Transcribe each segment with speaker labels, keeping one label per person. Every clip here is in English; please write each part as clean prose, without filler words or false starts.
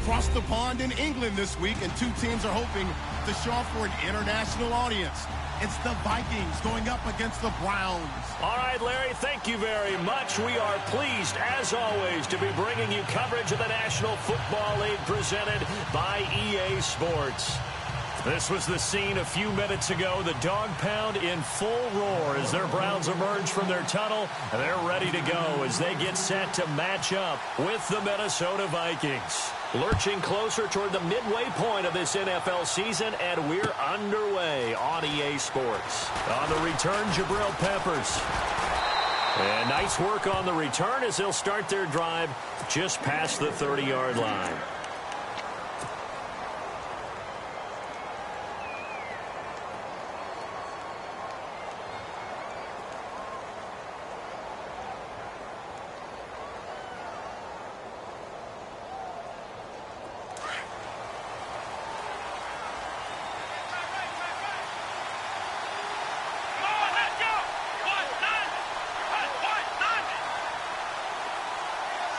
Speaker 1: across the pond in England this week, and two teams are hoping to show off for an international audience. It's the Vikings going up against the Browns.
Speaker 2: All right, Larry, thank you very much. We are pleased, as always, to be bringing you coverage of the National Football League presented by EA Sports. This was the scene a few minutes ago. The dog pound in full roar as their Browns emerge from their tunnel. And they're ready to go as they get set to match up with the Minnesota Vikings. Lurching closer toward the midway point of this NFL season, and we're underway on EA Sports. On the return, Jabril Peppers. And nice work on the return as they'll start their drive just past the 30-yard line.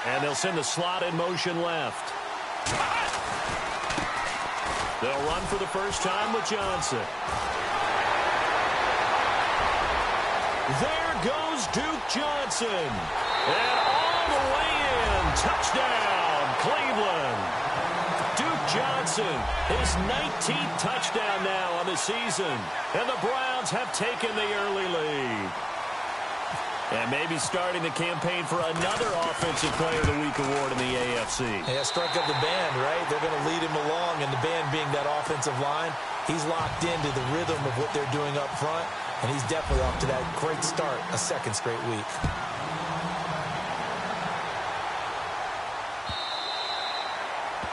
Speaker 2: And they'll send the slot in motion left. They'll run for the first time with Johnson. There goes Duke Johnson. And all the way in. Touchdown, Cleveland. Duke Johnson, his 19th touchdown now on the season. And the Browns have taken the early lead. And maybe starting the campaign for another Offensive Player of the Week award in the AFC.
Speaker 3: Yeah, strike up the band, right? They're going to lead him along, and the band being that offensive line, he's locked into the rhythm of what they're doing up front, and he's definitely off to that great start, a second straight week.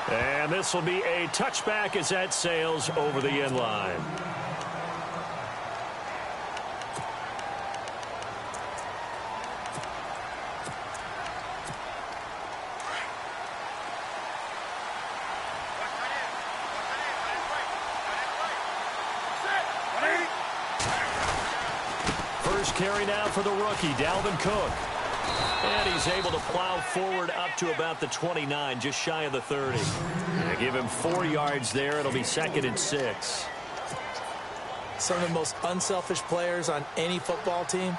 Speaker 2: And this will be a touchback as that sails over the end line. Carry now for the rookie, Dalvin Cook. And he's able to plow forward up to about the 29, just shy of the 30. And give him 4 yards there. It'll be 2nd and 6.
Speaker 3: Some of the most unselfish players on any football team,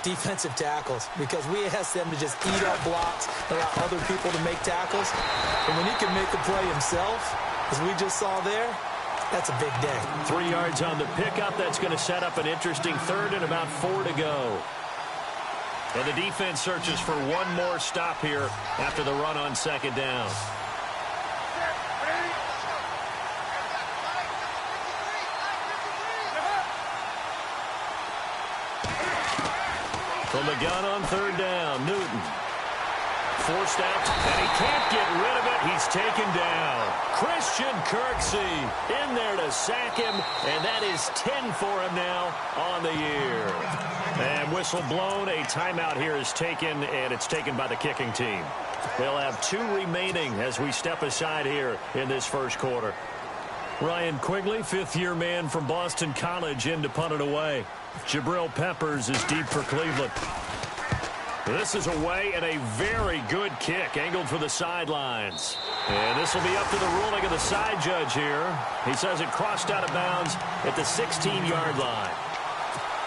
Speaker 3: defensive tackles, because we ask them to just eat up blocks, allow other people to make tackles. And when he can make a play himself, as we just saw there, that's a big day.
Speaker 2: 3 yards on the pickup. That's going to set up an interesting third and about 4 to go. And the defense searches for one more stop here after the run on 2nd down. From the gun on 3rd down, Newton. Forced out, and he can't get rid of it. He's taken down. Christian Kirksey in there to sack him, and that is 10 for him now on the year. And whistle blown. A timeout here is taken, and it's taken by the kicking team. They'll have 2 remaining as we step aside here in this first quarter. Ryan Quigley, 5th-year man from Boston College, in to punt it away. Jabril Peppers is deep for Cleveland. This is away and a very good kick, angled for the sidelines. And this will be up to the ruling of the side judge here. He says it crossed out of bounds at the 16-yard line.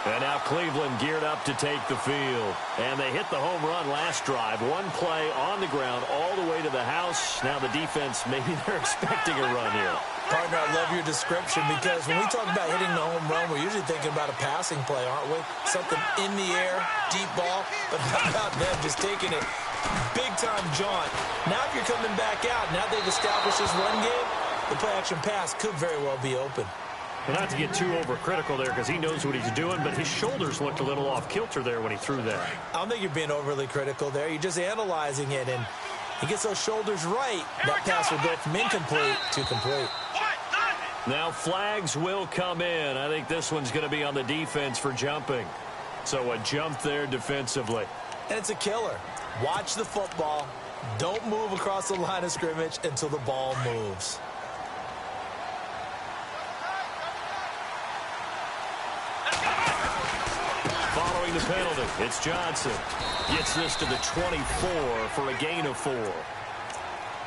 Speaker 2: And now Cleveland geared up to take the field. And they hit the home run last drive. One play on the ground all the way to the house. Now the defense, maybe they're expecting a run here.
Speaker 3: Partner, I love your description, because when we talk about hitting the home run, we're usually thinking about a passing play, aren't we? Something in the air, deep ball. But how about them just taking it big-time jaunt? Now if you're coming back out, now they've established this run game, the play-action pass could very well be open.
Speaker 2: Well, not to get too overcritical there, because he knows what he's doing, but his shoulders looked a little off-kilter there when he threw that.
Speaker 3: I don't think you're being overly critical there. You're just analyzing it, and he gets those shoulders right. That pass will go from incomplete to complete.
Speaker 2: Now flags will come in. I think this one's going to be on the defense for jumping. So a jump there defensively.
Speaker 3: And it's a killer. Watch the football. Don't move across the line of scrimmage until the ball moves.
Speaker 2: Following the penalty, it's Johnson. Gets this to the 24 for a gain of 4.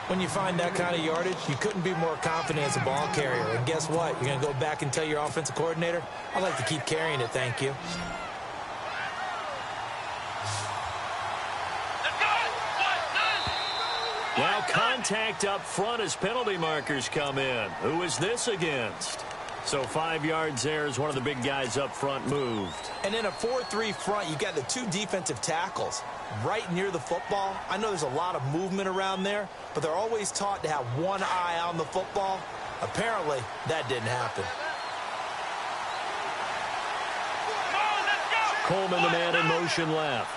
Speaker 3: When you find that kind of yardage, you couldn't be more confident as a ball carrier. And guess what? You're going to go back and tell your offensive coordinator, I'd like to keep carrying it, thank you.
Speaker 2: Now contact up front as penalty markers come in. Who is this against? So 5 yards there as one of the big guys up front moved.
Speaker 3: And in a 4-3 front, you got the 2 defensive tackles right near the football. I know there's a lot of movement around there, but they're always taught to have one eye on the football. Apparently, that didn't happen.
Speaker 2: Coleman, the man in motion left.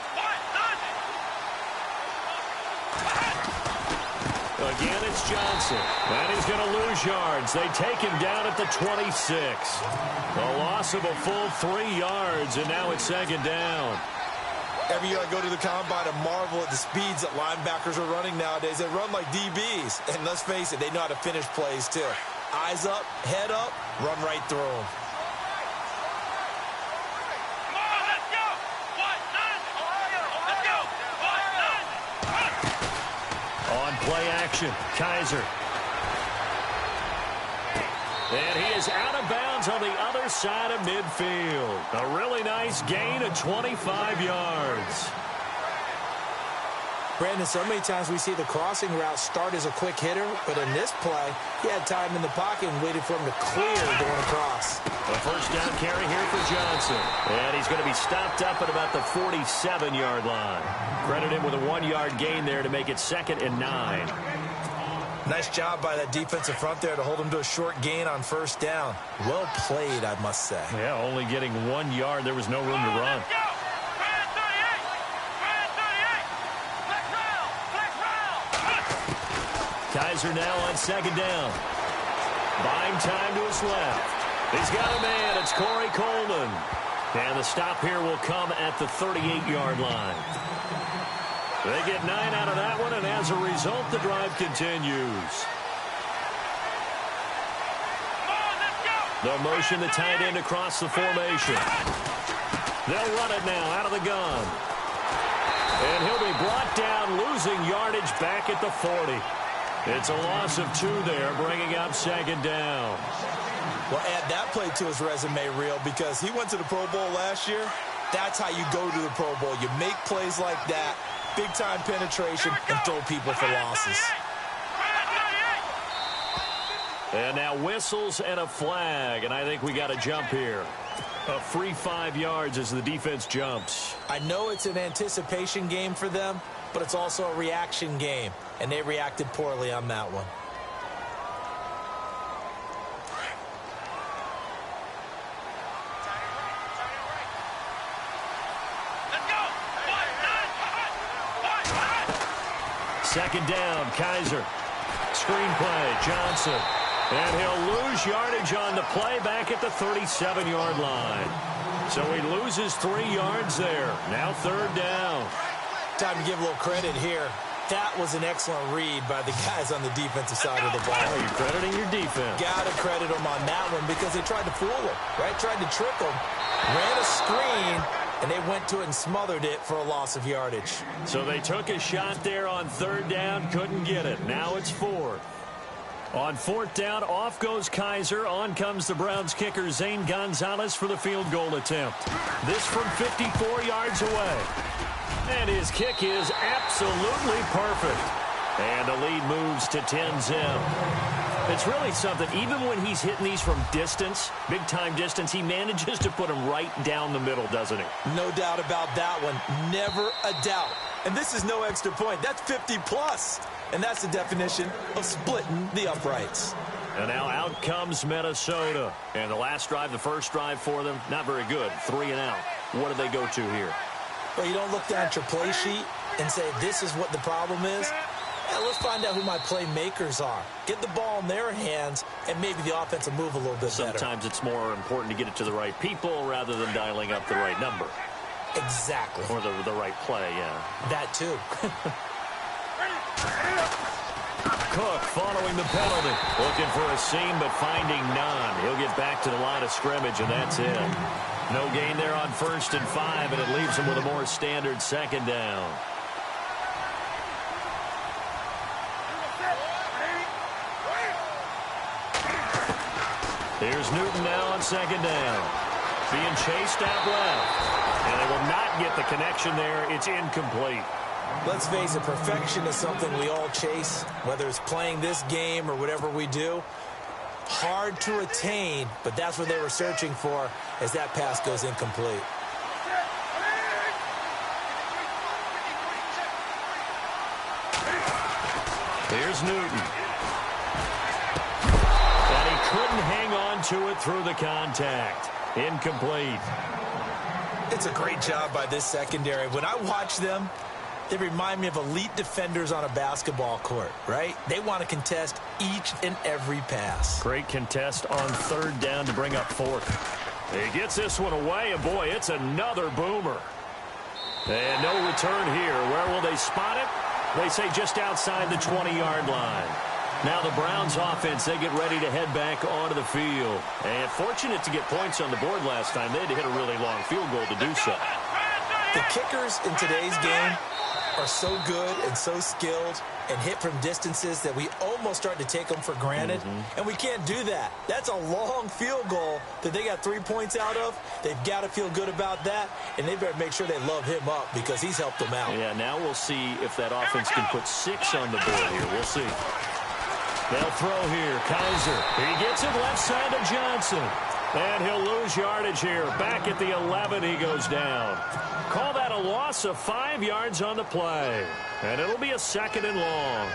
Speaker 2: Again, it's Johnson. And he's going to lose yards. They take him down at the 26. A loss of a full 3 yards, and now it's second down.
Speaker 3: Every year I go to the combine and marvel at the speeds that linebackers are running nowadays. They run like DBs. And let's face it, they know how to finish plays too. Eyes up, head up, run right through them.
Speaker 2: Play action. Kaiser. And he is out of bounds on the other side of midfield. A really nice gain of 25 yards.
Speaker 3: Brandon, so many times we see the crossing route start as a quick hitter, but in this play, he had time in the pocket and waited for him to clear going across.
Speaker 2: A first down carry here for Johnson. And he's going to be stopped up at about the 47-yard line. Credit him with a 1-yard gain there to make it 2nd and 9.
Speaker 3: Nice job by that defensive front there to hold him to a short gain on first down. Well played, I must say.
Speaker 2: Yeah, only getting 1 yard. There was no room to run. Kaiser now on 2nd down. Buying time to his left. He's got a man. It's Corey Coleman. And the stop here will come at the 38-yard line. They get 9 out of that one, and as a result, the drive continues. They'll motion the tight end across the formation. They'll run it now out of the gun. And he'll be brought down, losing yardage back at the 40. It's a loss of 2 there, bringing up 2nd down.
Speaker 3: Well, add that play to his resume reel because he went to the Pro Bowl last year. That's how you go to the Pro Bowl. You make plays like that, big-time penetration, and throw people for losses.
Speaker 2: And now whistles and a flag, and I think we got a jump here. A free 5 yards as the defense jumps.
Speaker 3: I know it's an anticipation game for them, but it's also a reaction game, and they reacted poorly on that one.
Speaker 2: Second down, Kaiser. Screen play, Johnson. And he'll lose yardage on the play back at the 37-yard line. So he loses 3 yards there. Now 3rd down.
Speaker 3: Time to give a little credit here. That was an excellent read by the guys on the defensive side of the ball.
Speaker 2: Oh, you're crediting your defense.
Speaker 3: Got to credit them on that one because they tried to fool him, right? Tried to trick him. Ran a screen, and they went to it and smothered it for a loss of yardage.
Speaker 2: So they took a shot there on 3rd down, couldn't get it. Now it's 4th. On 4th down, off goes Kaiser. On comes the Browns kicker, Zane Gonzalez, for the field goal attempt. This from 54 yards away. And his kick is absolutely perfect. And the lead moves to 10-zip. It's really something. Even when he's hitting these from distance, big-time distance, he manages to put them right down the middle, doesn't he?
Speaker 3: No doubt about that one. Never a doubt. And this is no extra point. That's 50-plus. And that's the definition of splitting the uprights.
Speaker 2: And now out comes Minnesota. And the last drive, the first drive for them, not very good. 3 and out. What do they go to here?
Speaker 3: Well, you don't look down at your play sheet and say, this is what the problem is. Yeah, let's find out who my playmakers are. Get the ball in their hands, and maybe the offense will move a little bit better.
Speaker 2: Sometimes it's more important to get it to the right people rather than dialing up the right number.
Speaker 3: Exactly.
Speaker 2: Or the right play, yeah.
Speaker 3: That, too.
Speaker 2: Cook following the penalty. Looking for a seam, but finding none. He'll get back to the line of scrimmage, and that's it. No gain there on 1st and 5, and it leaves him with a more standard 2nd down. Here's Newton now on second down. Being chased out left. And they will not get the connection there. It's incomplete.
Speaker 3: Let's face it, perfection is something we all chase, whether it's playing this game or whatever we do. Hard to attain, but that's what they were searching for as that pass goes incomplete.
Speaker 2: Here's Newton. And he couldn't hang on to it through the contact. Incomplete.
Speaker 3: It's a great job by this secondary. When I watch them, they remind me of elite defenders on a basketball court, right? They want to contest each and every pass.
Speaker 2: Great contest on third down to bring up fourth. He gets this one away, and boy, it's another boomer. And no return here. Where will they spot it? They say just outside the 20-yard line. Now the Browns offense, they get ready to head back onto the field. And fortunate to get points on the board last time. They had to hit a really long field goal to do so.
Speaker 3: The kickers in today's game are so good and so skilled and hit from distances that we almost start to take them for granted. And we can't do that. That's a long field goal that they got 3 points out of. They've got to feel good about that, and they better make sure they love him up because he's helped them out.
Speaker 2: Yeah, now we'll see if that offense can put 6 on the board here. We'll see. They'll throw here. Kaiser. He gets it left side to Johnson. And he'll lose yardage here. Back at the 11, he goes down. Call that a loss of 5 yards on the play. And it'll be a second and long.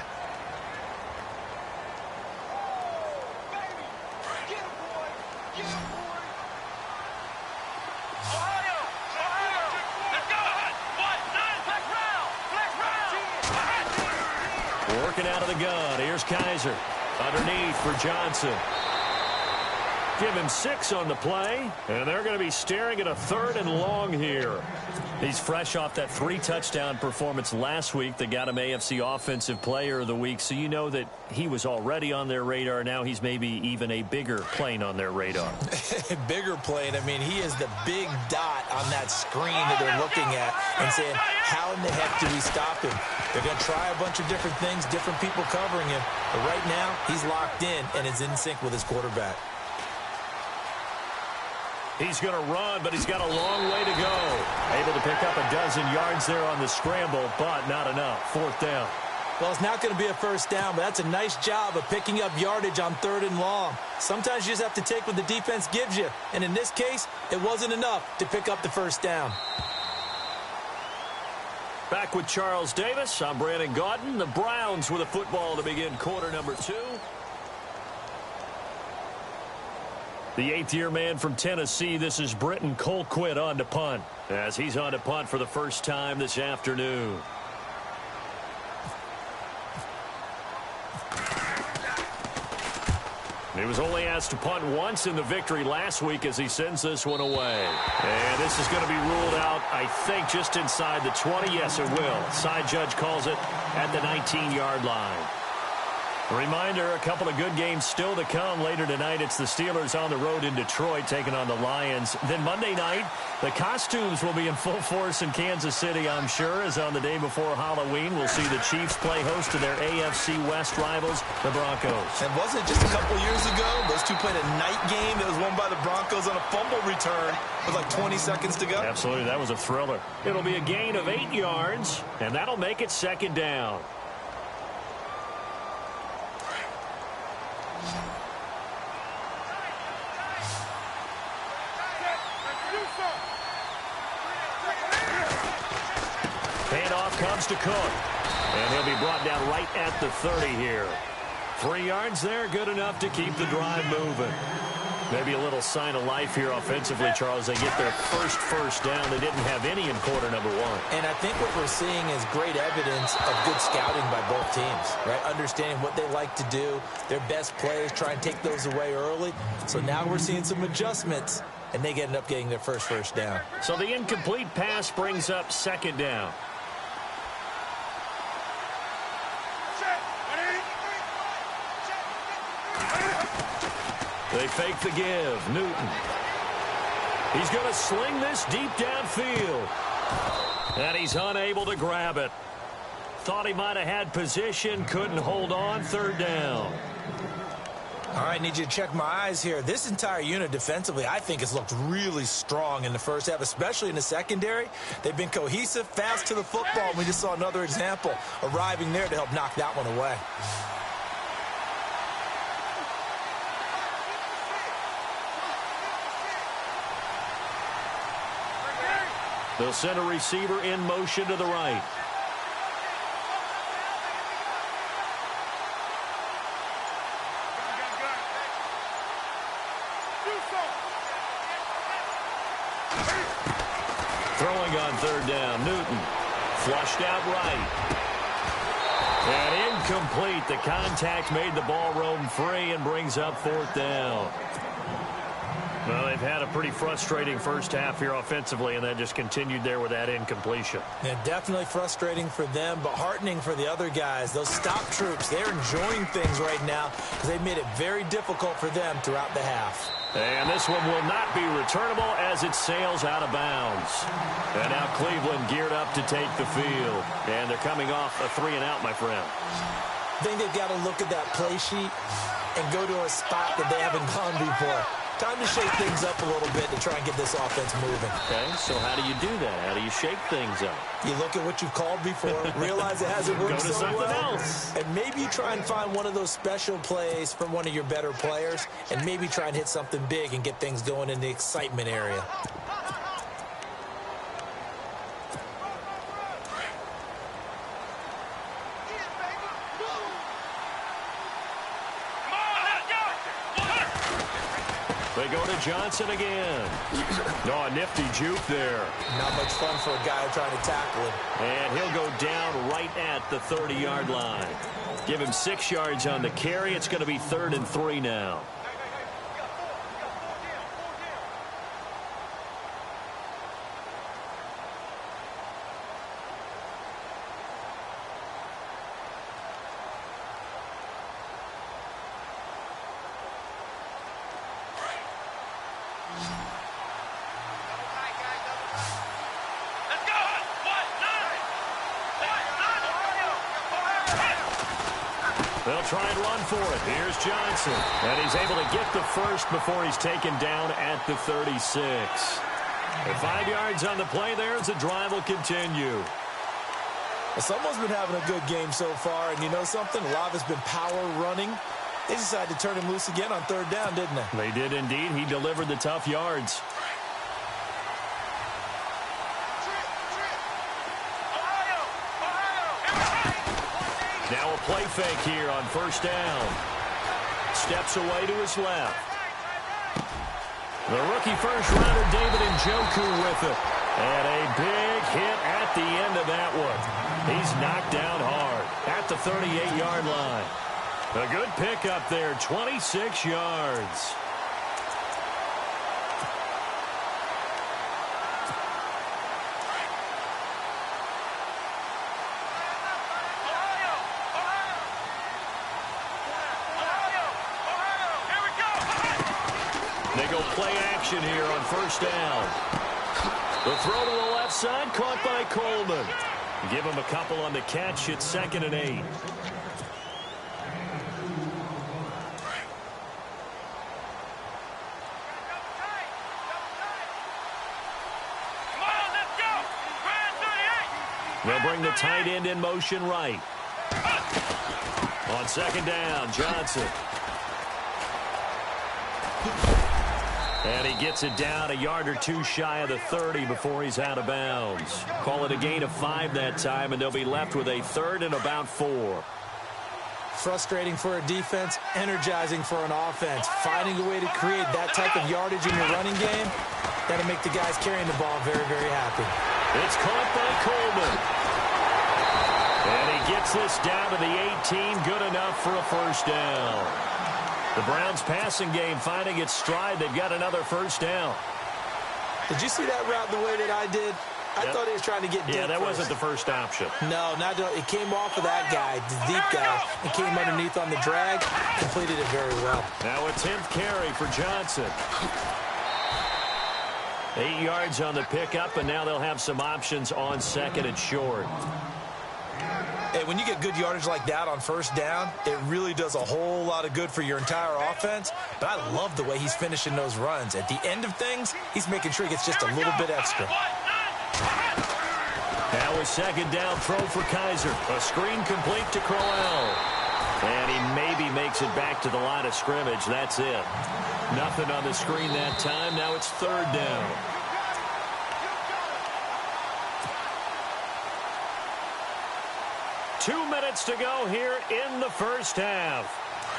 Speaker 2: Working out of the gun. Here's Kaiser. Underneath for Johnson. Give him 6 on the play, and they're going to be staring at a third and long here. He's fresh off that 3-touchdown performance last week that got him AFC Offensive Player of the Week, so you know that he was already on their radar. Now he's maybe even a bigger plane on their radar.
Speaker 3: Bigger plane. I mean, he is the big dot on that screen that they're looking at and saying, how in the heck do we stop him? They're going to try a bunch of different things, different people covering him, but right now he's locked in and is in sync with his quarterback.
Speaker 2: He's going to run, but he's got a long way to go. Able to pick up a dozen yards there on the scramble, but not enough. Fourth down.
Speaker 3: Well, it's not going to be a first down, but that's a nice job of picking up yardage on third and long. Sometimes you just have to take what the defense gives you, and in this case, it wasn't enough to pick up the first down.
Speaker 2: Back with Charles Davis. I'm Brandon Gaudin. The Browns with a football to begin quarter number 2. The 8th-year man from Tennessee, this is Britton Colquitt on to punt, as he's on to punt for the first time this afternoon. He was only asked to punt once in the victory last week as he sends this one away. And this is going to be ruled out, I think, just inside the 20. Yes, it will. Side judge calls it at the 19-yard line. A reminder, a couple of good games still to come later tonight. It's the Steelers on the road in Detroit taking on the Lions. Then Monday night, the costumes will be in full force in Kansas City, I'm sure, as on the day before Halloween, we'll see the Chiefs play host to their AFC West rivals, the Broncos.
Speaker 3: And wasn't it just a couple years ago, those two played a night game that was won by the Broncos on a fumble return with like 20 seconds to go?
Speaker 2: Absolutely, that was a thriller. It'll be a gain of 8 yards, and that'll make it second down. Handoff comes to Cook. And he'll be brought down right at the 30 here. 3 yards there, good enough to keep the drive moving. Maybe a little sign of life here offensively, Charles. They get their first down. They didn't have any in quarter number 1.
Speaker 3: And I think what we're seeing is great evidence of good scouting by both teams, right? Understanding what they like to do, their best plays, try and take those away early. So now we're seeing some adjustments, and they end up getting their first down.
Speaker 2: So the incomplete pass brings up second down. They fake the give. Newton. He's going to sling this deep downfield. And he's unable to grab it. Thought he might have had position. Couldn't hold on. Third down.
Speaker 3: All right, need you to check my eyes here. This entire unit defensively, I think, has looked really strong in the first half, especially in the secondary. They've been cohesive, fast to the football. We just saw another example arriving there to help knock that one away.
Speaker 2: They'll send a receiver in motion to the right. Throwing on third down, Newton. Flushed out right. And incomplete. The contact made the ball roam free and brings up fourth down. Well, they've had a pretty frustrating first half here offensively, and then just continued there with that incompletion.
Speaker 3: Yeah, definitely frustrating for them, but heartening for the other guys. Those stop troops, they're enjoying things right now because they've made it very difficult for them throughout the half.
Speaker 2: And this one will not be returnable as it sails out of bounds. And now Cleveland geared up to take the field. And they're coming off a 3-and-out, my friend.
Speaker 3: I think they've got to look at that play sheet and go to a spot that they haven't gone before. Time to shake things up a little bit to try and get this offense moving.
Speaker 2: Okay, so how do you do that? How do you shake things up?
Speaker 3: You look at what you've called before, realize it hasn't worked
Speaker 2: Go to
Speaker 3: so
Speaker 2: something
Speaker 3: well,
Speaker 2: else.
Speaker 3: and maybe you try and find one of those special plays from one of your better players, and maybe try and hit something big and get things going in the excitement area.
Speaker 2: They go to Johnson again. Oh, a nifty juke there.
Speaker 3: Not much fun for a guy trying to tackle him.
Speaker 2: And he'll go down right at the 30-yard line. Give him 6 yards on the carry. It's going to be 3rd and 3 now. They'll try and run for it. Here's Johnson. And he's able to get the first before he's taken down at the 36. And 5 yards on the play there as the drive will continue.
Speaker 3: Well, someone's been having a good game so far, and you know something? A lot of it's been power running. They decided to turn him loose again on 3rd down, didn't they?
Speaker 2: They did indeed. He delivered the tough yards. Now a play fake here on 1st down. Steps away to his left. The rookie first-rounder David Njoku with it. And a big hit at the end of that one. He's knocked down hard at the 38-yard line. A good pickup there, 26 yards. They go play action here on 1st down. The throw to the left side, caught by Coleman. Give him a couple on the catch. It's 2nd and 8. They'll bring the tight end in motion right. On 2nd down, Johnson. And he gets it down a yard or two shy of the 30 before he's out of bounds. Call it a gain of 5 that time, and they'll be left with a 3rd and about 4.
Speaker 3: Frustrating for a defense, energizing for an offense. Finding a way to create that type of yardage in your running game, that'll make the guys carrying the ball very, very happy.
Speaker 2: It's caught by Coleman. And he gets this down to the 18, good enough for a 1st down. The Browns passing game finding its stride. They've got another 1st down.
Speaker 3: Did you see that route the way that I did? I thought he was trying to get deep.
Speaker 2: Yeah, that
Speaker 3: first.
Speaker 2: wasn't the first option.
Speaker 3: No, it came off of that guy, the deep guy, and came underneath on the drag, completed it very well.
Speaker 2: Now a 10th carry for Johnson. 8 yards on the pickup, and now they'll have some options on 2nd and short.
Speaker 3: Hey, when you get good yardage like that on first down, it really does a whole lot of good for your entire offense. But I love the way he's finishing those runs. At the end of things, he's making sure he gets just a little bit extra.
Speaker 2: Now a second down throw for Kaiser. A screen complete to Crowell. And he maybe makes it back to the line of scrimmage. That's it. Nothing on the screen that time. Now it's third down. Two minutes to go here in the first half.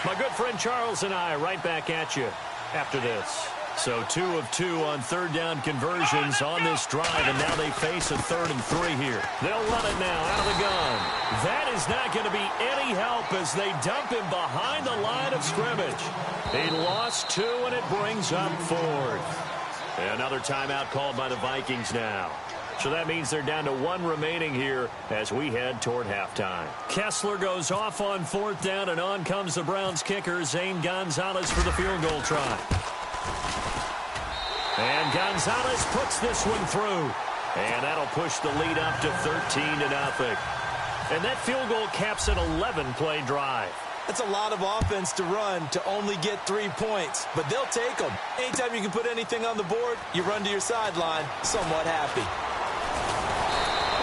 Speaker 2: My good friend Charles and I right back at you after this. So 2 of 2 on third down conversions on this drive, and now they face a 3rd and 3 here. They'll run it now out of the gun. That is not going to be any help as they dump him behind the line of scrimmage. He lost 2, and it brings up 4th. Another timeout called by the Vikings now. So that means they're down to 1 remaining here as we head toward halftime. Kessler goes off on 4th down, and on comes the Browns kicker, Zane Gonzalez, for the field goal try. And Gonzalez puts this one through. And that'll push the lead up to 13-0. And that field goal caps an 11-play drive.
Speaker 3: That's a lot of offense to run to only get 3 points, but they'll take them. Anytime you can put anything on the board, you run to your sideline somewhat happy.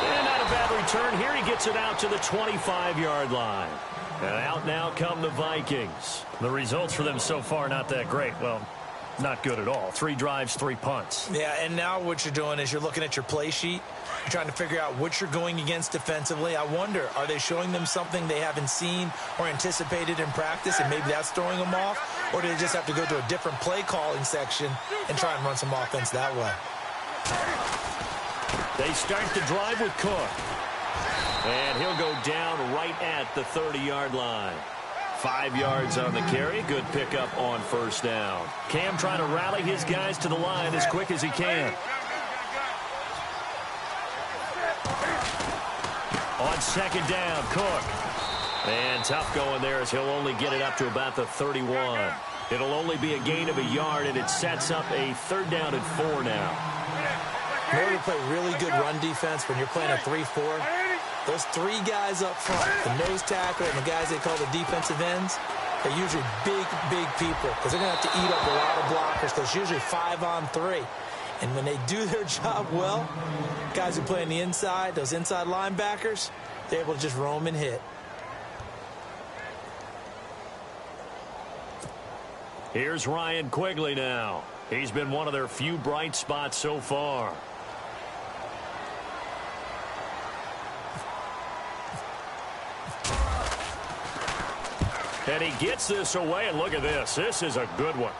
Speaker 2: And not a bad return here. He gets it out to the 25-yard line. And out now come the Vikings. The results for them so far not that great. Well, not good at all. 3 drives, 3 punts.
Speaker 3: Yeah, and now what you're doing is you're looking at your play sheet. You're trying to figure out what you're going against defensively. I wonder, are they showing them something they haven't seen or anticipated in practice, and maybe that's throwing them off? Or do they just have to go to a different play calling section and try and run some offense that way?
Speaker 2: They start the drive with Cook. And he'll go down right at the 30-yard line. 5 yards on the carry. Good pickup on first down. Cam trying to rally his guys to the line as quick as he can. On second down, Cook. And tough going there as he'll only get it up to about the 31. It'll only be a gain of a yard, and it sets up a 3rd down and 4 now.
Speaker 3: In order to play really good run defense when you're playing a 3-4, those 3 guys up front, the nose tackle and the guys they call the defensive ends, they're usually big, big people because they're going to have to eat up a lot of blockers. There's usually 5 on 3. And when they do their job well, guys who play on the inside, those inside linebackers, they're able to just roam and hit.
Speaker 2: Here's Ryan Quigley now. He's been one of their few bright spots so far. And he gets this away, and look at this. This is a good one.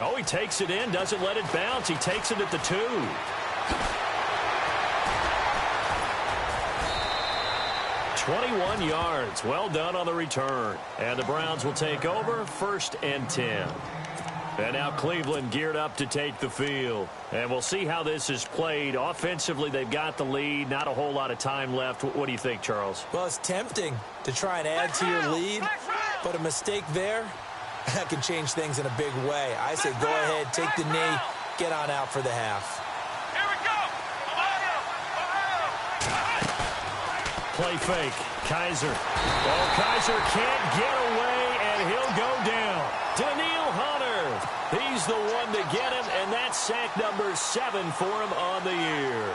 Speaker 2: Oh, he takes it in, doesn't let it bounce. He takes it at the 2. 21 yards. Well done on the return. And the Browns will take over 1st and 10. And now Cleveland geared up to take the field. And we'll see how this is played. Offensively, they've got the lead. Not a whole lot of time left. What do you think, Charles?
Speaker 3: Well, it's tempting to try and add to your lead, but a mistake there, that can change things in a big way. I say go ahead, take the knee, get on out for the half.
Speaker 4: Here we go.
Speaker 2: Play fake. Kaiser. Oh, Kaiser can't get away, and he'll go down. Daniil Hunter. He's the one to get him, and that's sack number 7 for him on the year.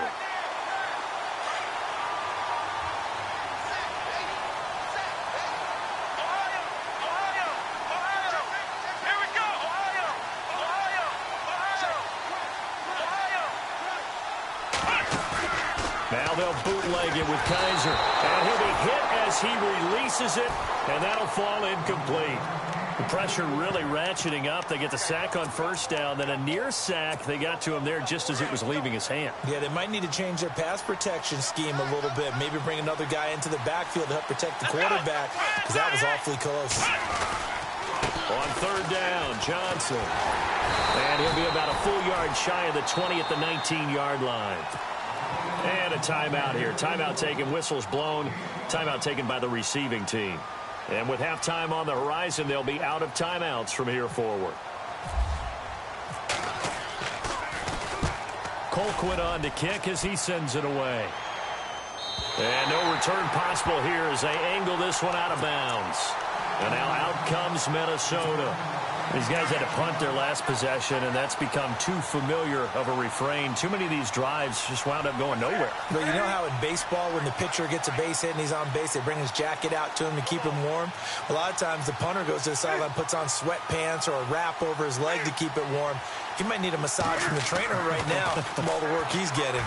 Speaker 2: Now they'll bootleg it with Kaiser. And he'll be hit as he releases it, and that'll fall incomplete. The pressure really ratcheting up. They get the sack on first down, then a near sack. They got to him there just as it was leaving his hand.
Speaker 3: Yeah, they might need to change their pass protection scheme a little bit. Maybe bring another guy into the backfield to help protect the quarterback, because that was awfully close.
Speaker 2: On third down, Johnson. And he'll be about a full yard shy of the 20 at the 19-yard line. And a timeout here. Timeout taken, whistles blown. Timeout taken by the receiving team. And with halftime on the horizon, they'll be out of timeouts from here forward. Colquitt on to kick as he sends it away. And no return possible here as they angle this one out of bounds. And now out comes Minnesota. These guys had to punt their last possession, and that's become too familiar of a refrain. Too many of these drives just wound up going nowhere.
Speaker 3: But you know how in baseball, when the pitcher gets a base hit and he's on base, they bring his jacket out to him to keep him warm? A lot of times the punter goes to the sideline, puts on sweatpants or a wrap over his leg to keep it warm. He might need a massage from the trainer right now from all the work he's getting.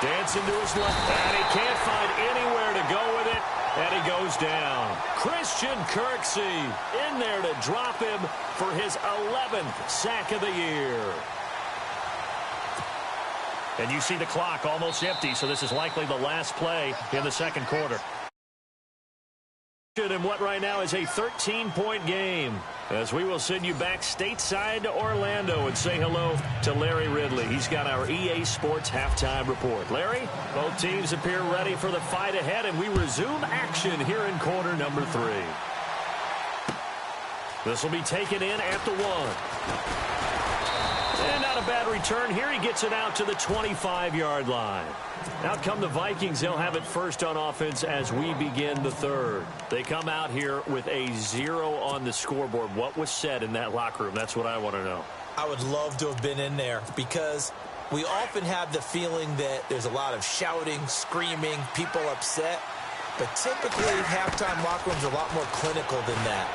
Speaker 2: Dancing to his left, and he can't find anywhere to go with it, and he goes down. Christian Kirksey in there to drop him for his 11th sack of the year. And you see the clock almost empty, so this is likely the last play in the second quarter. In what right now is a 13-point game, as we will send you back stateside to Orlando and say hello to Larry Ridley. He's got our EA Sports halftime report. Larry, both teams appear ready for the fight ahead, and we resume action here in quarter number 3. This will be taken in at the 1. And not a bad return here. He gets it out to the 25-yard line. Out come the Vikings. They'll have it first on offense as we begin the third. They come out here with a 0 on the scoreboard. What was said in that locker room? That's what I want to know. I would love to have been in there because we often have the feeling that there's a lot of shouting, screaming, people upset. But typically, halftime locker rooms are a lot more clinical than that.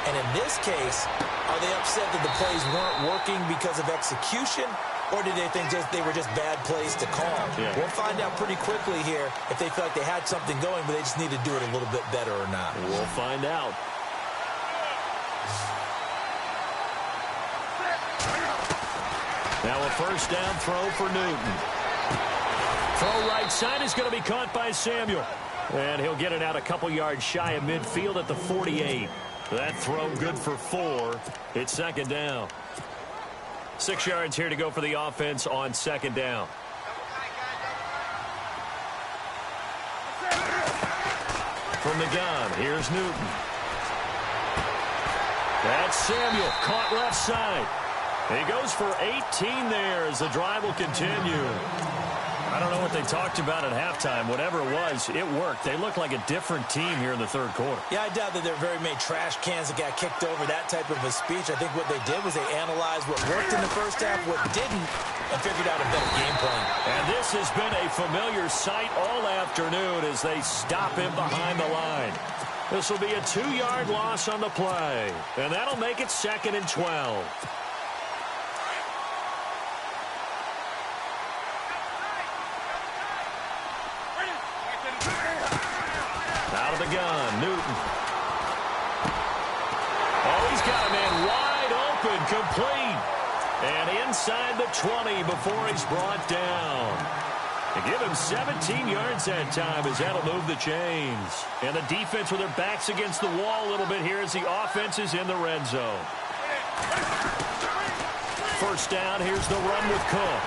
Speaker 2: And in this case, are they upset that the plays weren't working because of execution? Or did they think they were just bad plays to call? Yeah. We'll find out pretty quickly here if they feel like they had something going, but they just need to do it a little bit better or not. We'll find out. Now a first down throw for Newton. Throw right side is going to be caught by Samuel. And he'll get it out a couple yards shy of midfield at the 48. That throw good for 4. It's second down. 6 yards here to go for the offense on second down. From the gun, here's Newton. That's Samuel, caught left side. He goes for 18 there as the drive will continue. I don't know what they talked about at halftime. Whatever it was, it worked. They look like a different team here in the third quarter. Yeah, I doubt that there are very many trash cans that got kicked over, that type of a speech. I think what they did was they analyzed what worked in the first half, what didn't, and figured out a better game plan. And this has been a familiar sight all afternoon as they stop him behind the line. This will be a 2-yard loss on the play, and that'll make it 2nd and 12. Out of the gun, Newton. Oh, he's got a man wide open, complete. And inside the 20 before he's brought down. They give him 17 yards that time as that'll move the chains. And the defense with their backs against the wall a little bit here as the offense is in the red zone. First down, here's the run with Cook.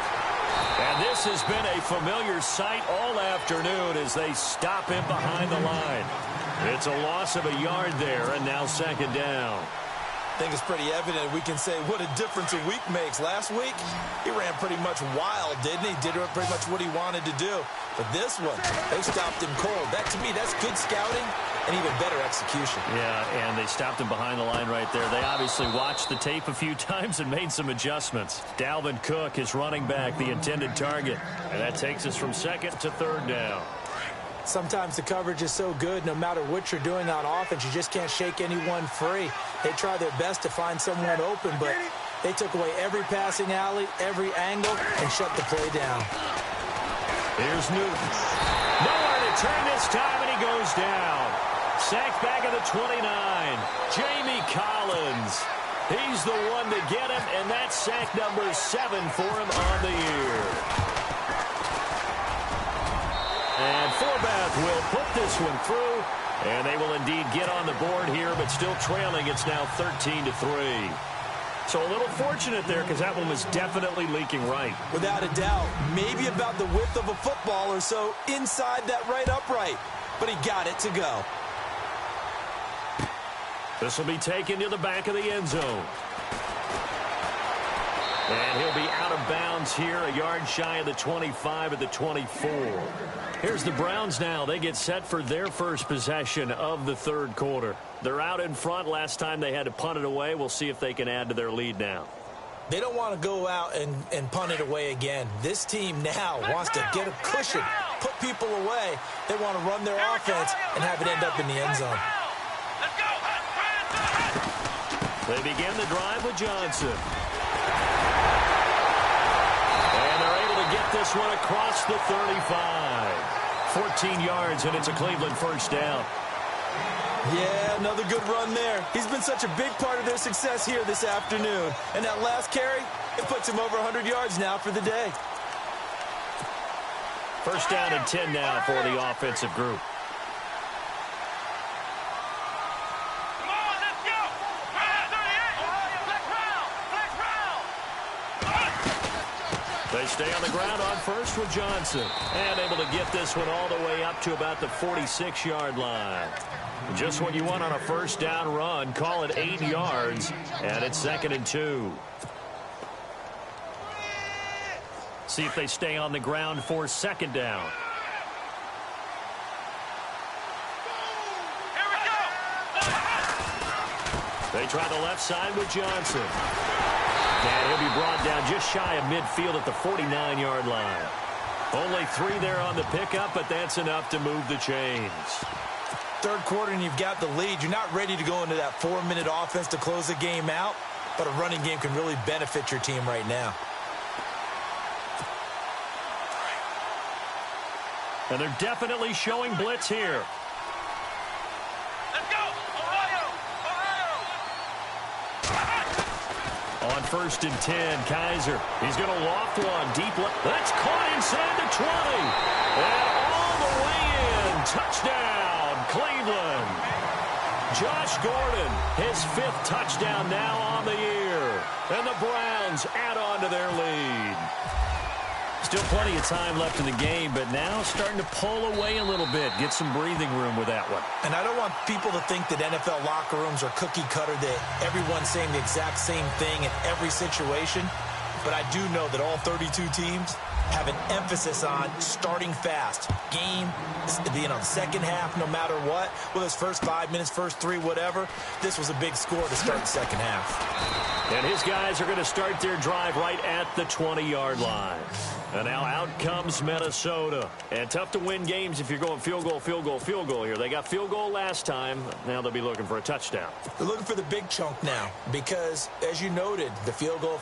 Speaker 2: And this has been a familiar sight all afternoon as they stop him behind the line. It's a loss of a yard there, and now second down. I think it's pretty evident we can say what a difference a week makes. Last week, he ran pretty much wild, didn't he? Did pretty much what he wanted to do. But this one, they stopped him cold. That, to me, that's good scouting and even better execution. Yeah, and they stopped him behind the line right there. They obviously watched the tape a few times and made some adjustments. Dalvin Cook is running back, the intended target. And that takes us from second to third down. Sometimes the coverage is so good, no matter what you're doing on offense, you just can't shake anyone free. They try their best to find someone open, but they took away every passing alley, every angle, and shut the play down. Here's Newton. Nowhere to turn this time, and he goes down. Sacked back at the 29. Jamie Collins. He's the one to get him, and that's sack number 7 for him on the year. And Forbath will put this one through, and they will indeed get on the board here, but still trailing. It's now 13-3. So a little fortunate there because that one was definitely leaking right. Without a doubt. Maybe about the width of a football or so inside that right upright. But he got it to go. This will be taken to the back of the end zone. And he'll be out of bounds here, a yard shy of the 25 at the 24. Here's the Browns now. They get set for their first possession of the third quarter. They're out in front. Last time they had to punt it away. We'll see if they can add to their lead now.
Speaker 3: They don't want to go out and punt it away again. This team now wants to get a cushion, put people away. They want to run their offense and have it end up in the end zone.
Speaker 2: They begin the drive with Johnson. And they're able to get this one across the 35. 14 yards, and it's a Cleveland first down.
Speaker 3: Yeah, another good run there. He's been such a big part of their success here this afternoon. And that last carry, it puts him over 100 yards now for the day.
Speaker 2: First down and 10 now for the offensive group. They stay on the ground on first with Johnson. And able to get this one all the way up to about the 46-yard line. Just what you want on a first down run. Call it 8 yards. And it's 2nd and 2. See if they stay on the ground for 2nd down. They try the left side with Johnson. And he'll be brought down just shy of midfield at the 49-yard line. Only 3 there on the pickup, but that's enough to move the chains.
Speaker 3: Third quarter and you've got the lead. You're not ready to go into that 4-minute offense to close the game out, but a running game can really benefit your team right now.
Speaker 2: And they're definitely showing blitz here. On 1st and 10, Kaiser. He's going to loft one deep left. That's caught inside the 20. And all the way in. Touchdown, Cleveland. Josh Gordon, his 5th touchdown now on the year. And the Browns add on to their lead. Still plenty of time left in the game, but now starting to pull away a little bit. Get some breathing room with that one.
Speaker 3: And I don't want people to think that NFL locker rooms are cookie cutter, that everyone's saying the exact same thing in every situation. But I do know that all 32 teams have an emphasis on starting fast. Game, second half, no matter what. Whether it's first 5 minutes, first 3, whatever. This was a big score to start the second half.
Speaker 2: And his guys are going to start their drive right at the 20-yard line. And now out comes Minnesota. And tough to win games if you're going field goal, field goal, field goal here. They got field goal last time. Now they'll be looking for a touchdown.
Speaker 3: They're looking for the big chunk now because, as you noted, the field goal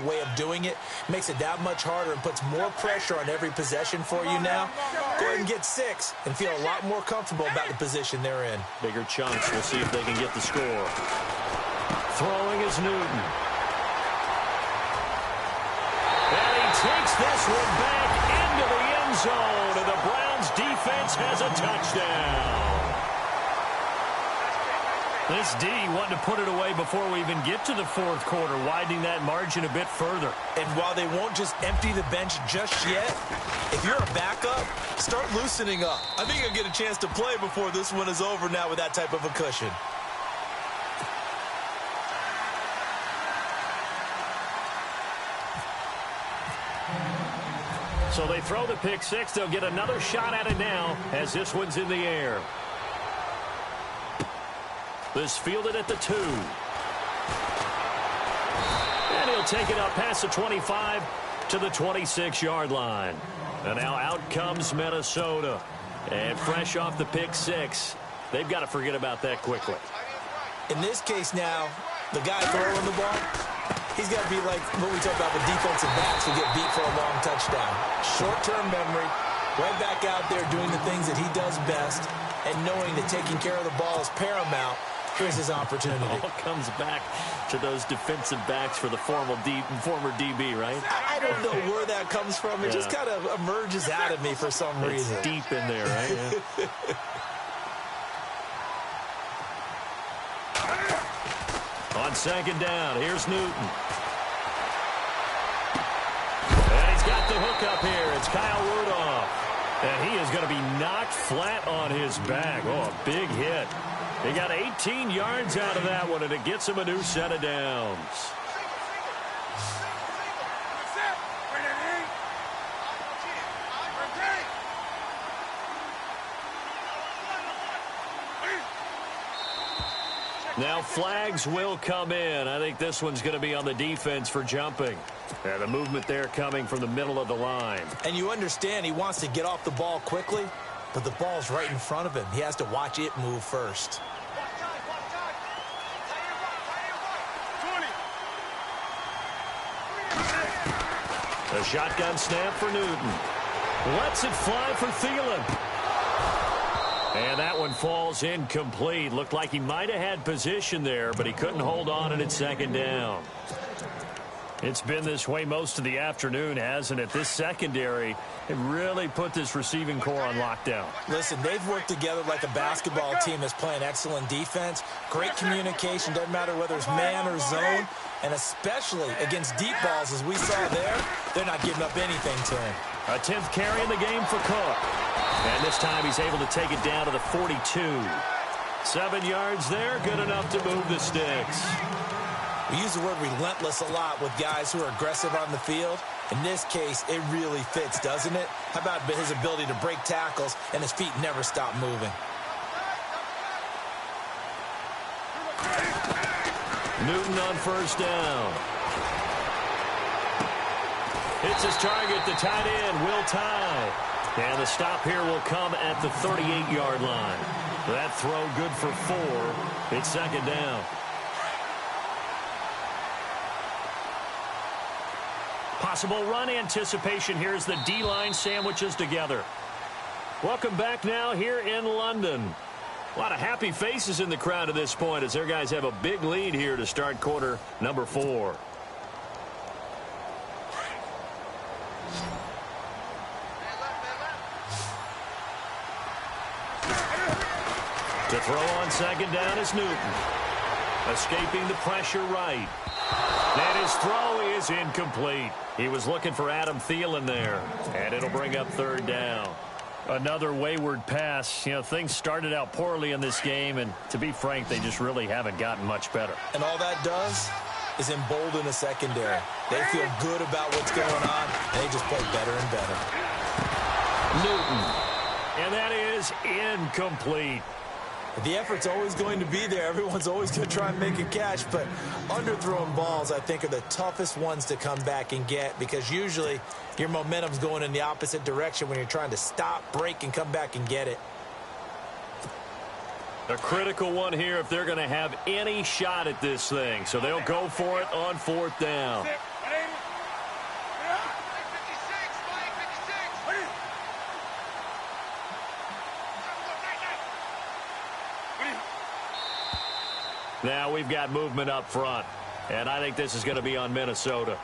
Speaker 3: way of doing it makes it that much harder and puts more pressure on every possession for you now. Go ahead and get 6 and feel a lot more comfortable about the position they're in.
Speaker 2: Bigger chunks. We'll see if they can get the score. Throwing is Newton. And he takes this one back into the end zone, and the Browns defense has a touchdown. This D wanting to put it away before we even get to the 4th quarter, widening that margin a bit further.
Speaker 3: And while they won't just empty the bench just yet, if you're a backup, start loosening up. I think you'll get a chance to play before this one is over now with that type of a cushion.
Speaker 2: So they throw the pick 6. They'll get another shot at it now as this one's in the air. This fielded at the 2. And he'll take it up past the 25 to the 26-yard line. And now out comes Minnesota. And fresh off the pick 6, they've got to forget about that quickly.
Speaker 3: In this case now, the guy throwing the ball, he's got to be like what we talk about with defensive backs who get beat for a long touchdown. Short-term memory, right back out there doing the things that he does best, and knowing that taking care of the ball is paramount. Here's his opportunity.
Speaker 2: It all comes back to those defensive backs for the former DB, right?
Speaker 3: I don't know where that comes from. It just kind of emerges out of me for some reason.
Speaker 2: It's deep in there, right? Yeah. On 2nd down, here's Newton. And he's got the hook up here. It's Kyle Rudolph. And he is going to be knocked flat on his back. Oh, a big hit. He got 18 yards out of that one, and it gets him a new set of downs. Now flags will come in. I think this one's going to be on the defense for jumping. Yeah, the movement there coming from the middle of the line.
Speaker 3: And you understand he wants to get off the ball quickly, but the ball's right in front of him. He has to watch it move first.
Speaker 2: A shotgun snap for Newton. Lets it fly for Thielen. And that one falls incomplete. Looked like he might have had position there, but he couldn't hold on, and it's second down. It's been this way most of the afternoon, hasn't it? This secondary, it really put this receiving core on lockdown.
Speaker 3: Listen, they've worked together like a basketball team that's playing excellent defense. Great communication, doesn't matter whether it's man or zone. And especially against deep balls, as we saw there, they're not giving up anything to him.
Speaker 2: A 10th carry in the game for Cook. And this time he's able to take it down to the 42. 7 yards there, good enough to move the sticks.
Speaker 3: We use the word relentless a lot with guys who are aggressive on the field. In this case, it really fits, doesn't it? How about his ability to break tackles and his feet never stop moving?
Speaker 2: Newton on first down. Hits his target, the tight end, Will Tye. And the stop here will come at the 38-yard line. That throw good for 4. It's second down. Possible run anticipation. Here's the D-line sandwiches together. Welcome back now here in London. A lot of happy faces in the crowd at this point as their guys have a big lead here to start quarter number 4. To throw on second down is Newton. Escaping the pressure right. And his throw is incomplete. He was looking for Adam Thielen there. And it'll bring up third down. Another wayward pass. You know, things started out poorly in this game, and to be frank, they just really haven't gotten much better.
Speaker 3: And all that does is embolden the secondary. They feel good about what's going on, and they just play better and better.
Speaker 2: Newton. And that is incomplete.
Speaker 3: The effort's always going to be there. Everyone's always going to try and make a catch, but underthrown balls, I think, are the toughest ones to come back and get because usually your momentum's going in the opposite direction when you're trying to stop, break, and come back and get it.
Speaker 2: A critical one here if they're going to have any shot at this thing, so they'll go for it on fourth down. Now we've got movement up front, and I think this is going to be on Minnesota.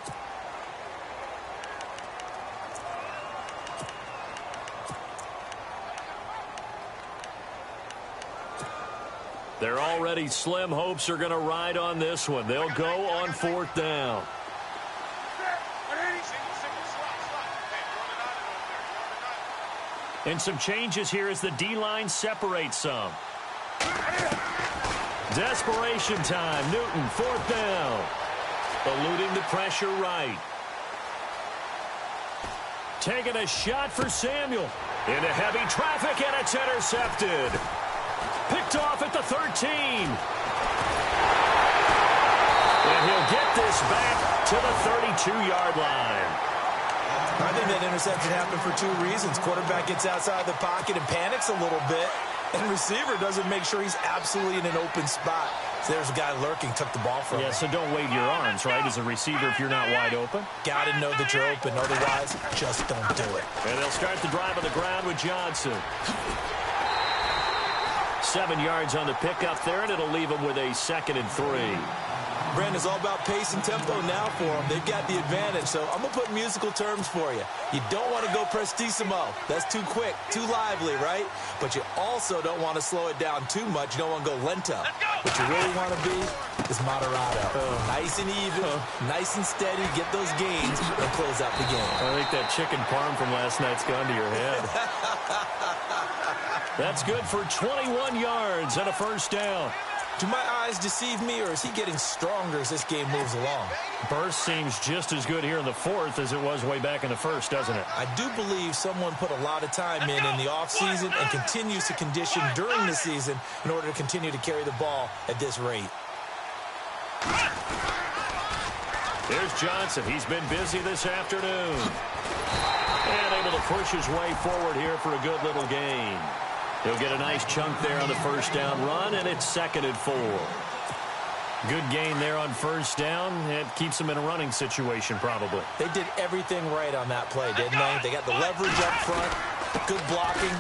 Speaker 2: They're already slim hopes are going to ride on this one. They'll go on fourth down. And some changes here as the D-line separates some. Desperation time. Newton, fourth down. Eluding the pressure right. Taking a shot for Samuel. Into heavy traffic, and it's intercepted. Picked off at the 13. And he'll get this back to the 32-yard line.
Speaker 3: I think that interception happened for 2 reasons. Quarterback gets outside the pocket and panics a little bit. And receiver doesn't make sure he's absolutely in an open spot. So there's a guy lurking, took the ball from him.
Speaker 2: Yeah, so don't wave your arms, right, as a receiver if you're not wide open.
Speaker 3: Got to know that you're open. Otherwise, just don't do it.
Speaker 2: And they'll start the drive on the ground with Johnson. 7 yards on the pickup there, and it'll leave them with a 2nd and 3.
Speaker 3: Brandon, it's all about pace and tempo now for them. They've got the advantage, so I'm going to put musical terms for you. You don't want to go prestissimo. That's too quick, too lively, right? But you also don't want to slow it down too much. You don't want to go lento. What you really want to be is moderato. Nice and even, nice and steady, get those gains, and close out the game.
Speaker 2: I think that chicken parm from last night's gone to your head. That's good for 21 yards and a first down.
Speaker 3: Do my eyes deceive me, or is he getting stronger as this game moves along?
Speaker 2: Burst seems just as good here in the fourth as it was way back in the first, doesn't it?
Speaker 3: I do believe someone put a lot of time in the offseason and continues to condition during the season in order to continue to carry the ball at this rate.
Speaker 2: Here's Johnson. He's been busy this afternoon. And able to push his way forward here for a good little gain. He'll get a nice chunk there on the first down run, and it's 2nd and 4. Good gain there on first down. It keeps them in a running situation, probably.
Speaker 3: They did everything right on that play, didn't they? They got the leverage up front, good blocking,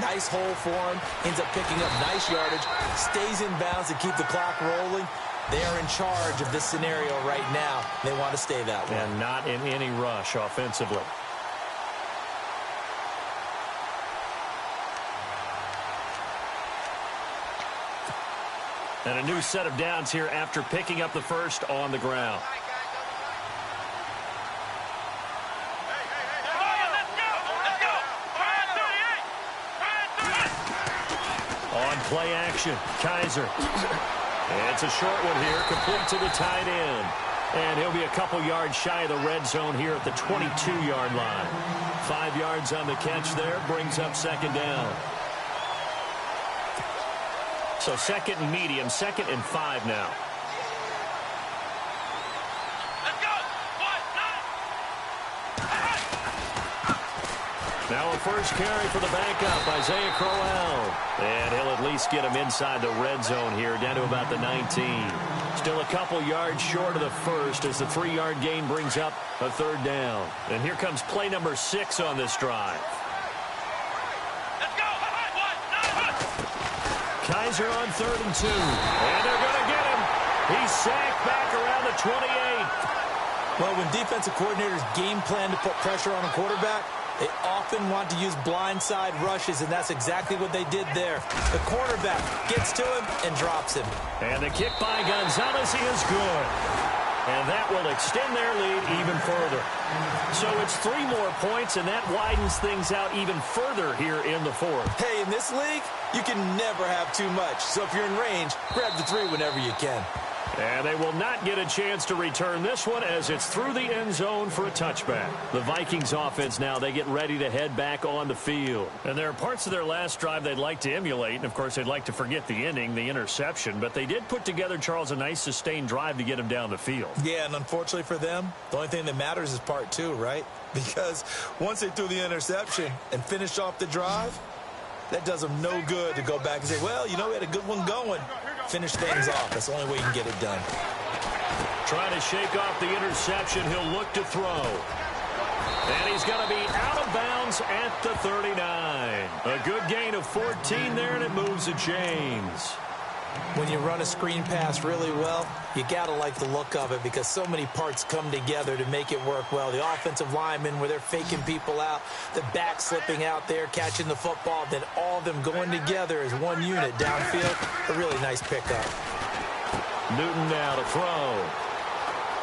Speaker 3: nice hole for him, ends up picking up nice yardage, stays in bounds to keep the clock rolling. They are in charge of this scenario right now. They want to stay that way.
Speaker 2: And not in any rush offensively. And a new set of downs here after picking up the first on the ground. On play action, Kaiser. It's a short one here, complete to the tight end. And he'll be a couple yards shy of the red zone here at the 22-yard line. 5 yards on the catch there, brings up 2nd down. So 2nd and medium, 2nd and 5 now.
Speaker 4: Let's go.
Speaker 2: Now a first carry for the backup, Isaiah Crowell. And he'll at least get him inside the red zone here, down to about the 19. Still a couple yards short of the first as the 3-yard gain brings up a 3rd down. And here comes play number 6 on this drive. Kaiser on 3rd and 2. And they're going to get him. He's sacked back around the 28.
Speaker 3: Well, when defensive coordinators game plan to put pressure on a quarterback, they often want to use blindside rushes, and that's exactly what they did there. The quarterback gets to him and drops him.
Speaker 2: And the kick by Gonzalez is good. And that will extend their lead even further. So it's 3 more points, and that widens things out even further here in the fourth.
Speaker 3: Hey, in this league, you can never have too much. So if you're in range, grab the 3 whenever you can.
Speaker 2: And they will not get a chance to return this one as it's through the end zone for a touchback. The Vikings offense now, they get ready to head back on the field. And there are parts of their last drive they'd like to emulate. And, of course, they'd like to forget the ending, the interception. But they did put together, Charles, a nice sustained drive to get him down the field.
Speaker 3: Yeah, and unfortunately for them, the only thing that matters is part 2, right? Because once they threw the interception and finished off the drive, that does them no good to go back and say, well, you know, we had a good one going. Finish things off. That's the only way you can get it done.
Speaker 2: Trying to shake off the interception. He'll look to throw. And he's going to be out of bounds at the 39. A good gain of 14 there, and it moves the chains.
Speaker 3: When you run a screen pass really well, you got to like the look of it because so many parts come together to make it work well. The offensive linemen, where they're faking people out, the back slipping out there, catching the football, then all of them going together as one unit downfield. A really nice pickup.
Speaker 2: Newton now to throw.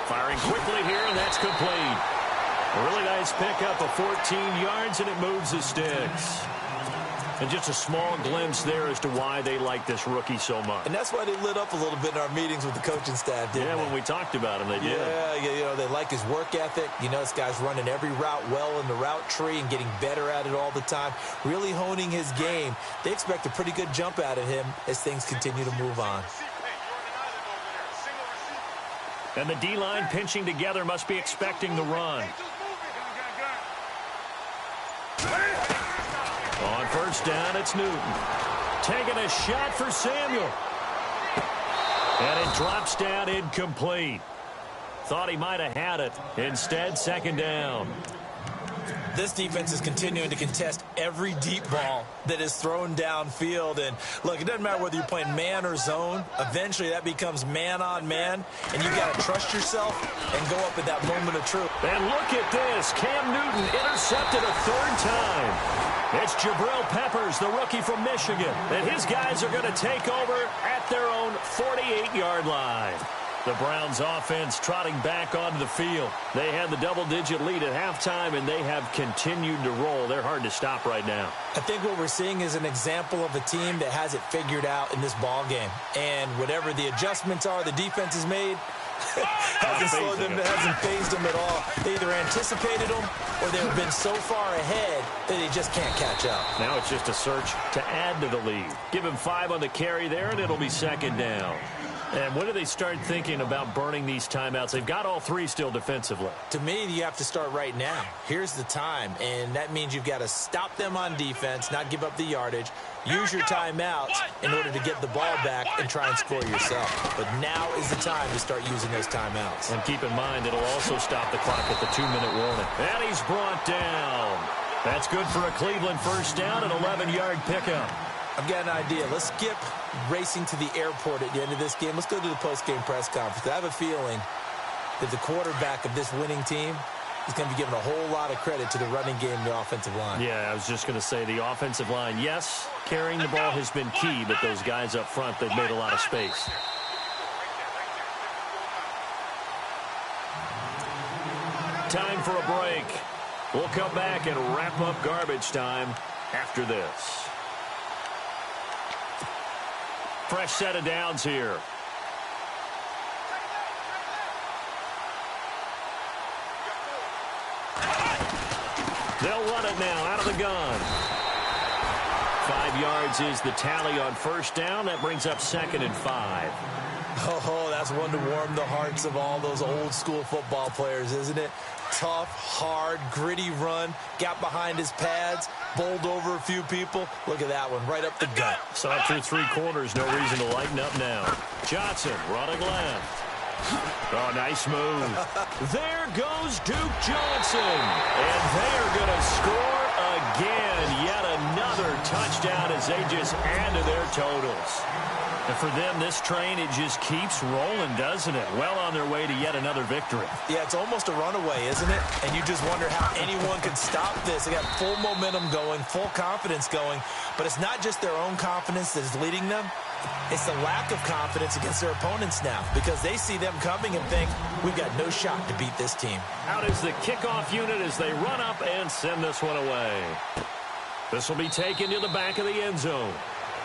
Speaker 2: Firing quickly here, and that's complete. A really nice pickup of 14 yards, and it moves the sticks. And just a small glimpse there as to why they like this rookie so much.
Speaker 3: And that's why they lit up a little bit in our meetings with the coaching staff, didn't they?
Speaker 2: Yeah, when we talked about him, they did.
Speaker 3: Yeah, you know, they like his work ethic. You know, this guy's running every route well in the route tree and getting better at it all the time, really honing his game. They expect a pretty good jump out of him as things continue to move on.
Speaker 2: And the D-line pinching together must be expecting the run. On first down, it's Newton. Taking a shot for Samuel. And it drops down incomplete. Thought he might have had it. Instead, 2nd down.
Speaker 3: This defense is continuing to contest every deep ball that is thrown downfield. And, look, it doesn't matter whether you're playing man or zone. Eventually, that becomes man-on-man. And you got to trust yourself and go up at that moment of truth.
Speaker 2: And look at this. Cam Newton intercepted a 3rd time. It's Jabril Peppers, the rookie from Michigan. And his guys are going to take over at their own 48-yard line. The Browns offense trotting back onto the field. They had the double-digit lead at halftime, and they have continued to roll. They're hard to stop right now.
Speaker 3: I think what we're seeing is an example of a team that has it figured out in this ball game. And whatever the adjustments are the defense has made, hasn't slowed them, hasn't phased them at all. They either anticipated them or they've been so far ahead that they just can't catch up.
Speaker 2: Now it's just a search to add to the lead. Give him 5 on the carry there, and it'll be second down. And when do they start thinking about burning these timeouts? They've got all 3 still defensively.
Speaker 3: To me, you have to start right now. Here's the time, and that means you've got to stop them on defense, not give up the yardage, use your timeouts in order to get the ball back and try and score yourself. But now is the time to start using those timeouts.
Speaker 2: And keep in mind, it'll also stop the clock at the 2-minute warning. And he's brought down. That's good for a Cleveland first down, an 11-yard pickup.
Speaker 3: I've got an idea. Let's skip racing to the airport at the end of this game. Let's go to the post-game press conference. I have a feeling that the quarterback of this winning team is going to be giving a whole lot of credit to the running game and the offensive line.
Speaker 2: Yeah, I was just going to say the offensive line, yes, carrying the ball has been key, but those guys up front, they've made a lot of space. Time for a break. We'll come back and wrap up garbage time after this. Fresh set of downs here. They'll run it now out of the gun. 5 yards is the tally on first down. That brings up 2nd and 5.
Speaker 3: Oh, that's one to warm the hearts of all those old school football players, isn't it? Tough, hard, gritty run. Got behind his pads, bowled over a few people. Look at that one, right up the gut.
Speaker 2: Saw it through 3 quarters. No reason to lighten up now. Johnson running left. Oh, nice move. There goes Duke Johnson. And they are going to score again. Yet another touchdown as they just add to their totals. And for them, this train, it just keeps rolling, doesn't it? Well on their way to yet another victory.
Speaker 3: Yeah, it's almost a runaway, isn't it? And you just wonder how anyone can stop this. They got full momentum going, full confidence going. But it's not just their own confidence that is leading them. It's the lack of confidence against their opponents now because they see them coming and think, we've got no shot to beat this team.
Speaker 2: Out is the kickoff unit as they run up and send this one away. This will be taken to the back of the end zone.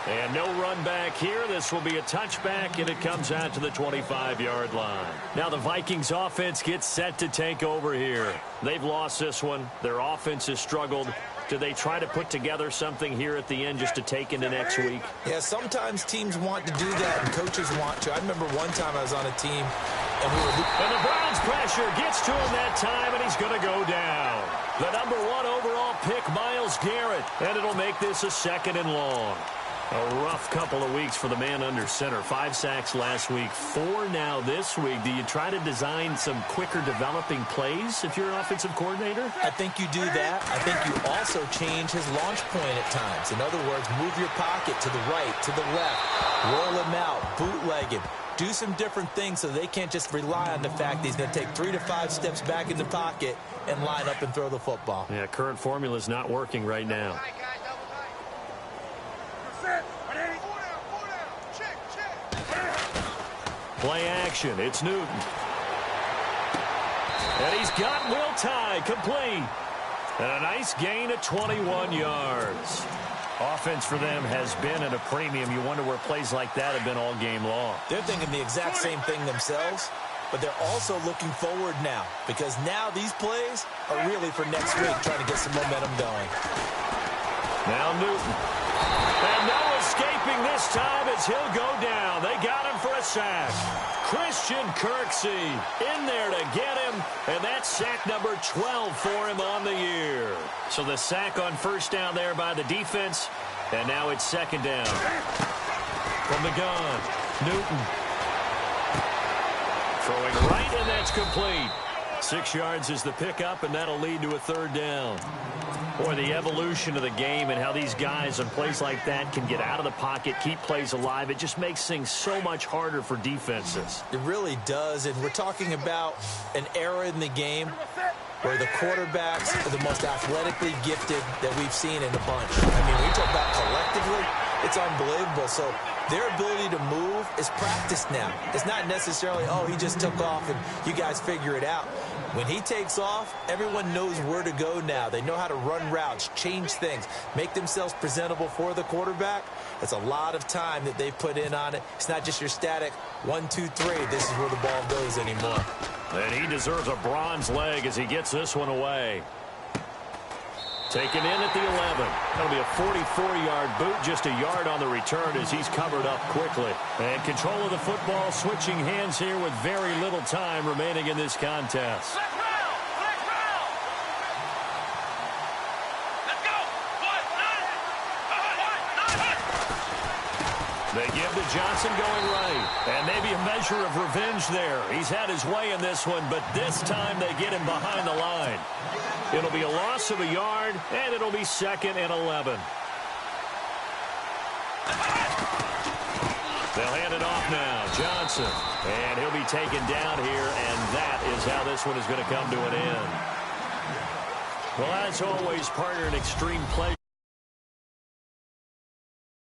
Speaker 2: And no run back here. This will be a touchback, and it comes out to the 25-yard line. Now the Vikings offense gets set to take over here. They've lost this one. Their offense has struggled. Do they try to put together something here at the end just to take into next week?
Speaker 3: Yeah, sometimes teams want to do that, and coaches want to. I remember one time I was on a team, and we were...
Speaker 2: And the Browns pressure gets to him that time, and he's going to go down. The number 1 overall pick, Myles Garrett. And it'll make this a 2nd and long. A rough couple of weeks for the man under center. 5 sacks last week, 4 now this week. Do you try to design some quicker developing plays if you're an offensive coordinator?
Speaker 3: I think you do that. I think you also change his launch point at times. In other words, move your pocket to the right, to the left, roll him out, bootleg him. Do some different things so they can't just rely on the fact that he's going to take 3 to 5 steps back in the pocket and line up and throw the football.
Speaker 2: Yeah, current formula is not working right now. Play action. It's Newton. And he's got Will Tye complete. And a nice gain of 21 yards. Offense for them has been at a premium. You wonder where plays like that have been all game long.
Speaker 3: They're thinking the exact same thing themselves, but they're also looking forward now because now these plays are really for next week, trying to get some momentum going.
Speaker 2: Now Newton. And no escaping this time as he'll go down. They got him for a sack. Christian Kirksey in there to get him, and that's sack number 12 for him on the year. So the sack on first down there by the defense, and now it's 2nd down. From the gun, Newton. Throwing right, and that's complete. 6 yards is the pickup, and that'll lead to a 3rd down. Boy, the evolution of the game and how these guys on plays like that can get out of the pocket, keep plays alive, it just makes things so much harder for defenses.
Speaker 3: It really does, and we're talking about an era in the game where the quarterbacks are the most athletically gifted that we've seen in a bunch. I mean, we talk about collectively, it's unbelievable. So their ability to move is practiced now. It's not necessarily, oh, he just took off and you guys figure it out. When he takes off, everyone knows where to go now. They know how to run routes, change things, make themselves presentable for the quarterback. That's a lot of time that they put in on it. It's not just your static 1, 2, 3. This is where the ball goes anymore.
Speaker 2: And he deserves a bronze leg as he gets this one away. Taken in at the 11. That'll be a 44-yard boot, just a yard on the return as he's covered up quickly. And control of the football switching hands here with very little time remaining in this contest. They give to Johnson going right. And maybe a measure of revenge there. He's had his way in this one, but this time they get him behind the line. It'll be a loss of a yard, and it'll be 2nd and 11. They'll hand it off now. Johnson. And he'll be taken down here, and that is how this one is going to come to an end. Well, as always, partner, an extreme pleasure.